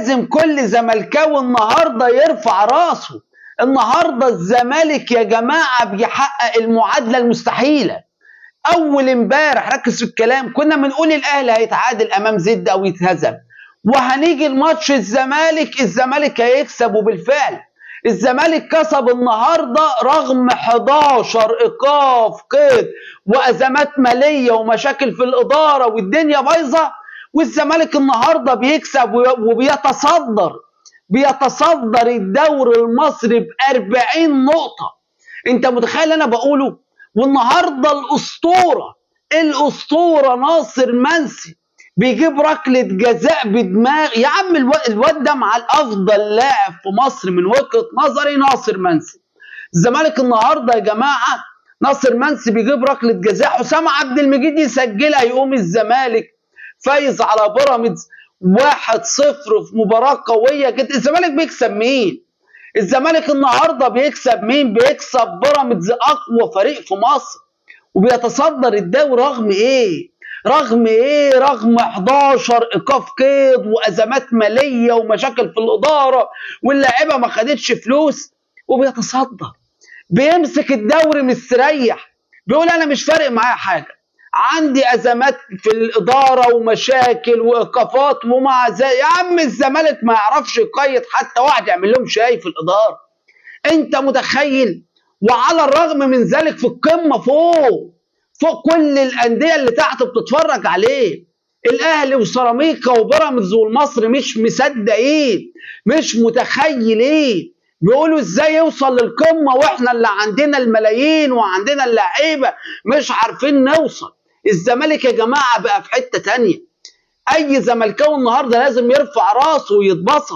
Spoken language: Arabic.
لازم كل زملكاوي النهارده يرفع راسه. النهارده الزمالك يا جماعه بيحقق المعادله المستحيله. اول امبارح ركز في الكلام كنا بنقول الاهلي هيتعادل امام زد او يتهزم، وهنيجي الماتش الزمالك هيكسب، وبالفعل الزمالك كسب النهارده رغم 11 ايقاف قيد وازمات ماليه ومشاكل في الاداره والدنيا بايظه، والزمالك النهارده بيكسب بيتصدر الدوري المصري ب 40 نقطه. انت متخيل انا بقوله؟ والنهارده الاسطوره ناصر منسي بيجيب ركله جزاء بدماغ. يا عم الواد ده مع الافضل لاعب في مصر من وجهه نظري ناصر منسي. الزمالك النهارده يا جماعه ناصر منسي بيجيب ركله جزاء، حسام عبد المجيد يسجلها، يقوم الزمالك فايز على بيراميدز 1-0 في مباراه قويه جدا. الزمالك بيكسب مين؟ الزمالك النهارده بيكسب مين؟ بيكسب بيراميدز، اقوى فريق في مصر، وبيتصدر الدوري رغم ايه؟ رغم 11 ايقاف قيد وازمات ماليه ومشاكل في الاداره واللاعيبه ما خدتش فلوس، وبيتصدر. بيمسك الدوري مستريح، بيقول انا مش فارق معايا حاجه، عندي ازمات في الاداره ومشاكل وايقافات، ومع ذلك يا عم الزمالك ما يعرفش يقيد حتى واحد يعمل لهم شاي في الاداره. انت متخيل؟ وعلى الرغم من ذلك في القمه فوق كل الانديه اللي تحت بتتفرج عليه. الاهلي وسيراميكا وبيراميدز والمصري مش مصدقين، مش متخيلين، بيقولوا ازاي يوصل للقمه واحنا اللي عندنا الملايين وعندنا اللعيبه مش عارفين نوصل. الزمالك يا جماعه بقى في حته تانيه. اي زملكاوي النهارده لازم يرفع راسه ويتبسط.